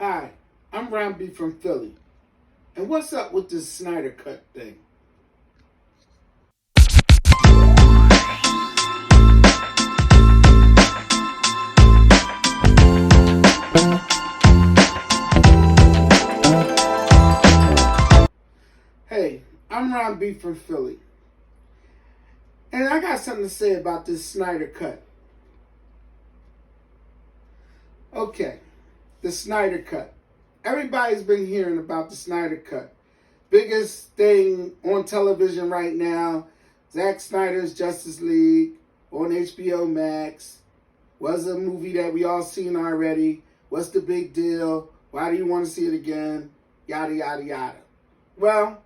Hi, I'm Ron B from Philly. And what's up with this Snyder Cut thing? Hey, I'm Ron B from Philly. And I got something to say about this Snyder Cut. Okay, the Snyder Cut. Everybody's been hearing about the Snyder Cut. Biggest thing on television right now, Zack Snyder's Justice League on HBO Max. Was a movie that we all seen already. What's the big deal? Why do you want to see it again? Yada, yada, yada. Well,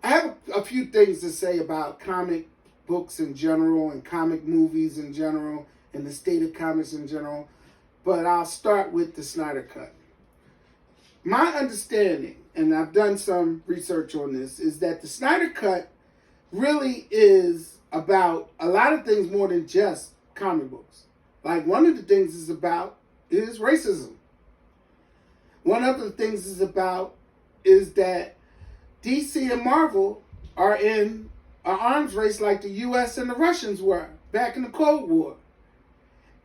I have a few things to say about comic books in general and comic movies in general and the state of comics in general. But I'll start with the Snyder Cut. My understanding, and I've done some research on this, is that the Snyder Cut really is about a lot of things more than just comic books. Like one of the things is about is racism. One of the things is about is that DC and Marvel are in an arms race like the US and the Russians were back in the Cold War.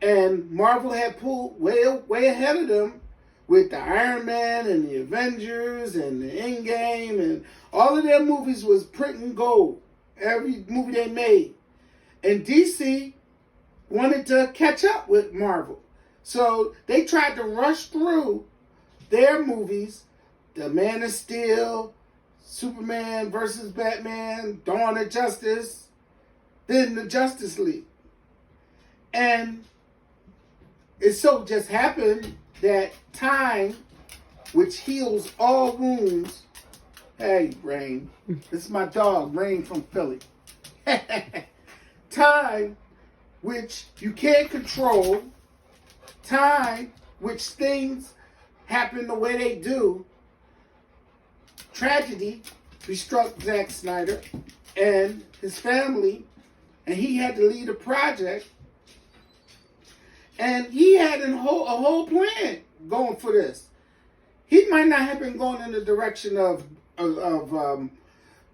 And Marvel had pulled way ahead of them with the Iron Man and the Avengers and the Endgame, and all of their movies was printing gold. Every movie they made. And DC wanted to catch up with Marvel. So they tried to rush through their movies, The Man of Steel, Superman versus Batman, Dawn of Justice, then the Justice League. And it so just happened that time, which heals all wounds. Hey, Rain. This is my dog, Rain from Philly. Time, which you can't control. Time, which things happen the way they do. Tragedy struck Zack Snyder and his family, and he had to lead a project. And he had a whole plan going for this. He might not have been going in the direction of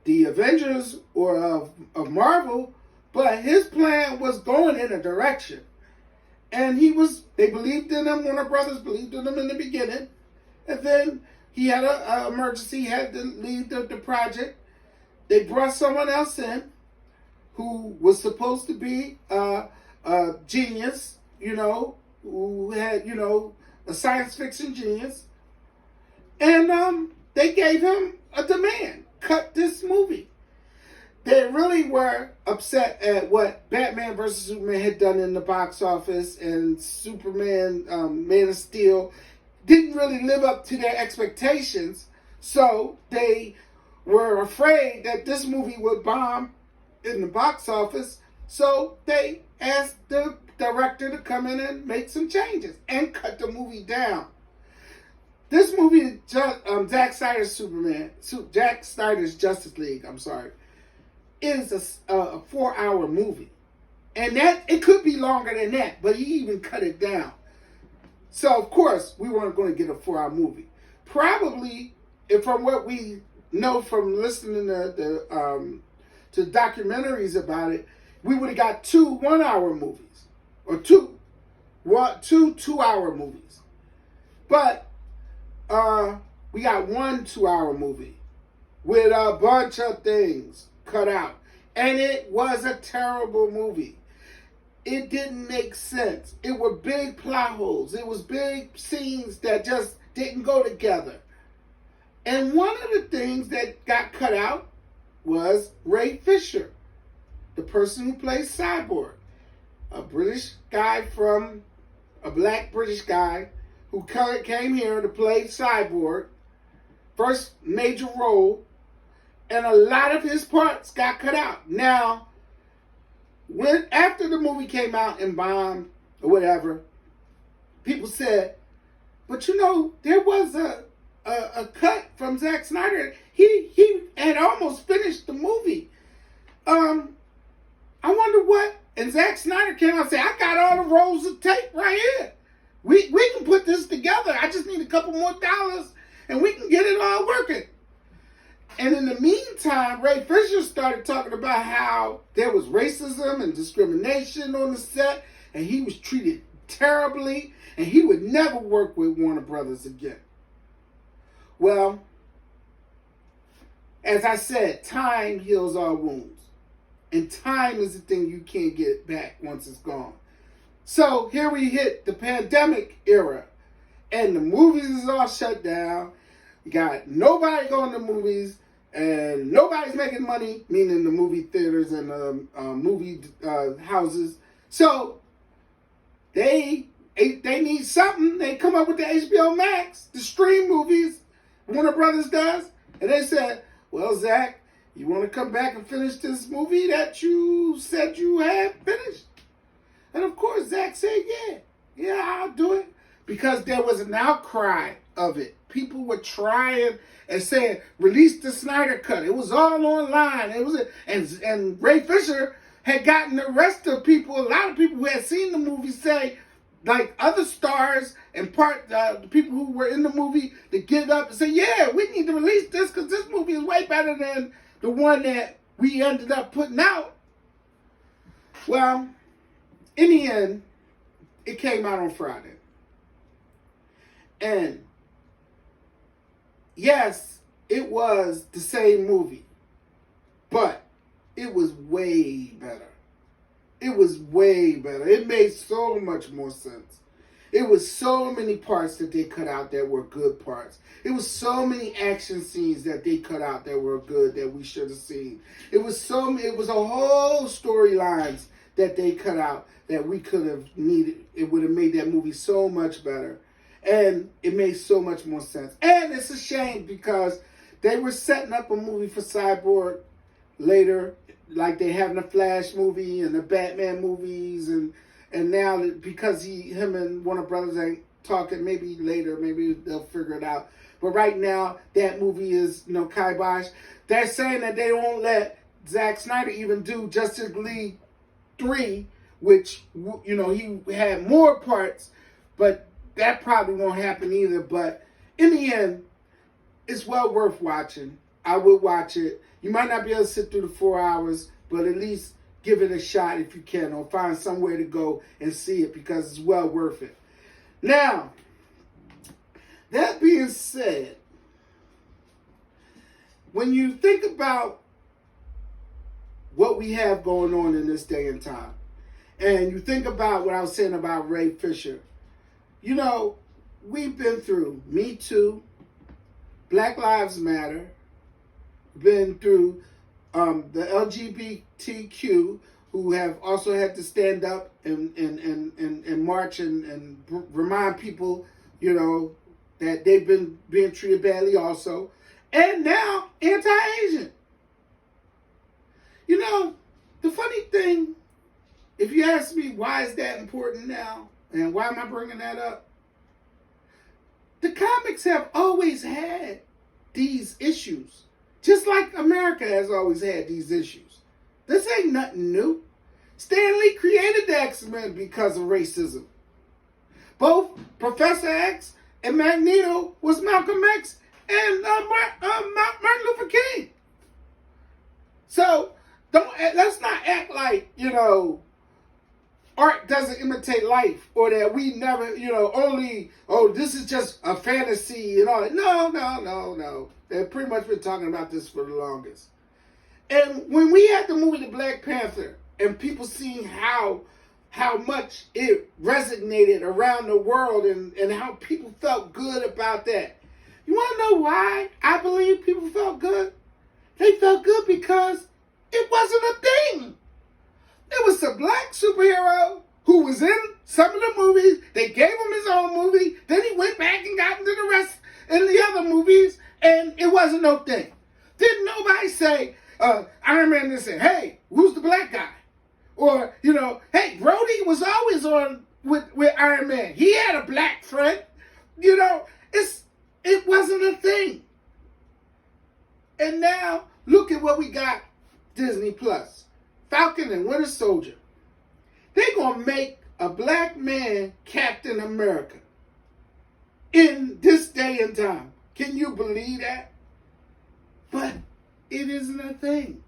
the Avengers or of Marvel, but his plan was going in a direction. And they believed in him. Warner Brothers believed in him in the beginning. And then he had an emergency. He had to leave the project. They brought someone else in who was supposed to be a genius, who had, a science fiction genius. And they gave him a demand. Cut this movie. They really were upset at what Batman vs. Superman had done in the box office, and Superman, Man of Steel, didn't really live up to their expectations. So they were afraid that this movie would bomb in the box office. So they asked the director to come in and make some changes and cut the movie down. This movie, Zack Snyder's Justice League, is a 4-hour movie. And that it could be longer than that, but he even cut it down. So, of course, we weren't going to get a 4-hour movie. Probably, from what we know from listening to documentaries about it, we would have got 2 1-hour movies. Or two 2-hour movies. But we got 1 2-hour movie with a bunch of things cut out. And it was a terrible movie. It didn't make sense. It were big plot holes. It was big scenes that just didn't go together. And one of the things that got cut out was Ray Fisher, the person who plays Cyborg. A black British guy who came here to play Cyborg, first major role, and a lot of his parts got cut out. Now, after the movie came out and bombed or whatever, people said, but there was a cut from Zack Snyder. He had almost finished the movie. I wonder what. And Zack Snyder came out and said, I got all the rolls of tape right here. We can put this together. I just need to couple more dollars and we can get it all working. And in the meantime, Ray Fisher started talking about how there was racism and discrimination on the set, and he was treated terribly, and he would never work with Warner Brothers again. Well, as I said, time heals all wounds. And time is the thing you can't get back once it's gone. So here we hit the pandemic era, and the movies is all shut down. You got nobody going to movies, and nobody's making money, meaning the movie theaters and movie houses. So they need something. They come up with the HBO Max, the stream movies, Warner Brothers does. And they said, well, Zack, you want to come back and finish this movie that you said you had finished? And of course, Zack said, yeah, I'll do it. Because there was an outcry of it. People were trying and saying, release the Snyder Cut. It was all online. And Ray Fisher had gotten the rest of people, a lot of people who had seen the movie say, like other stars and the people who were in the movie, to get up and say, yeah, we need to release this because this movie is way better than the one that we ended up putting out. Well, in the end, it came out on Friday. And yes, it was the same movie, but it was way better. It was way better. It made so much more sense. It was so many parts that they cut out that were good parts. It was so many action scenes that they cut out that were good that we should have seen. It was a whole storylines that they cut out that we could have needed. It would have made that movie so much better. And it made so much more sense. And it's a shame because they were setting up a movie for Cyborg later, like they have in the Flash movie and the Batman movies. And now because him and Warner Brothers ain't talking, maybe later, maybe they'll figure it out. But right now, that movie is, kibosh. They're saying that they won't let Zack Snyder even do Justice League 3, which, he had more parts, but that probably won't happen either. But in the end, it's well worth watching. I would watch it. You might not be able to sit through the 4 hours, but at least give it a shot if you can, or find somewhere to go and see it because it's well worth it. Now, that being said, when you think about what we have going on in this day and time, and you think about what I was saying about Ray Fisher, we've been through Me Too, Black Lives Matter, been through the LGBTQ, who have also had to stand up and march and remind people, that they've been being treated badly also. And now, anti-Asian. The funny thing, if you ask me why is that important now, and why am I bringing that up? The comics have always had these issues. Just like America has always had these issues. This ain't nothing new. Stan Lee created the X-Men because of racism. Both Professor X and Magneto was Malcolm X and Martin Luther King. So let's not act like, art doesn't imitate life, or that we never, this is just a fantasy and all that. No. They've pretty much been talking about this for the longest. And when we had the movie The Black Panther, and people seeing how much it resonated around the world and how people felt good about that. You want to know why I believe people felt good? They felt good because it wasn't a thing. It was a black superhero who was in some of the movies. They gave him his own movie. Then he went back and got into the rest in the other movies. And it wasn't no thing. Didn't nobody say, Iron Man didn't say, hey, who's the black guy? Or, hey, Rhodey was always on with Iron Man. He had a black friend. It wasn't a thing. And now, look at what we got, Disney Plus. Falcon and Winter Soldier. They're going to make a black man Captain America in this second time. Can you believe that? But it isn't a thing.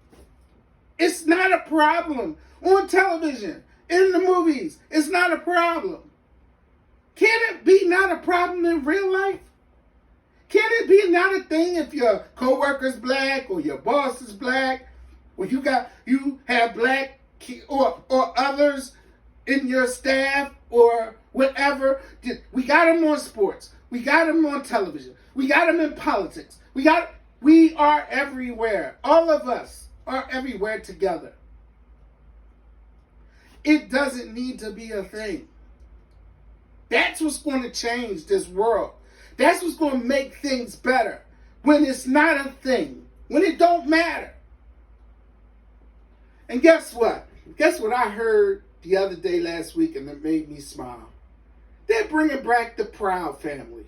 It's not a problem on television, in the movies. It's not a problem. Can it be not a problem in real life? Can it be not a thing if your coworker's black or your boss is black, or you have black or others in your staff or whatever? We got them on sports. We got them on television. We got them in politics. We are everywhere. All of us are everywhere together. It doesn't need to be a thing. That's what's going to change this world. That's what's going to make things better. When it's not a thing. When it don't matter. And guess what? Guess what I heard the other day last week and it made me smile? They're bringing back the Proud family.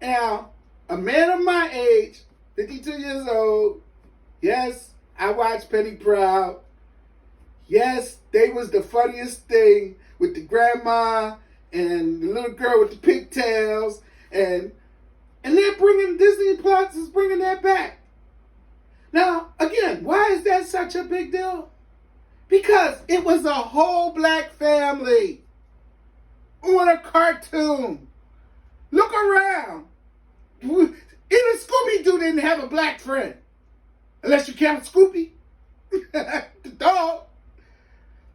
Now, a man of my age, 52 years old, yes, I watched Penny Proud. Yes, they was the funniest thing with the grandma and the little girl with the pigtails. And they're bringing, Disney Plus is bringing that back. Now, again, why is that such a big deal? Because it was a whole black family on a cartoon. Look around. Even Scooby-Doo didn't have a black friend. Unless you count Scooby, the dog.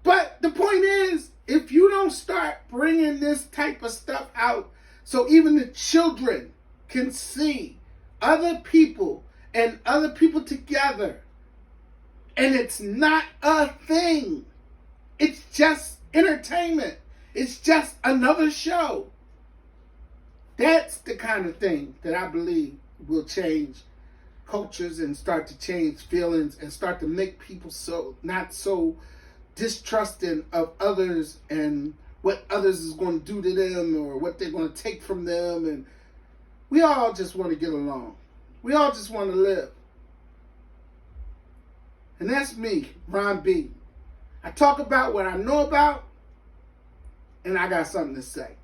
But the point is, if you don't start bringing this type of stuff out so even the children can see other people and other people together, and it's not a thing. It's just entertainment. It's just another show. That's the kind of thing that I believe will change cultures and start to change feelings and start to make people not so distrusting of others and what others is going to do to them or what they're going to take from them. And we all just want to get along. We all just want to live. And that's me, Ron B. I talk about what I know about, and I got something to say.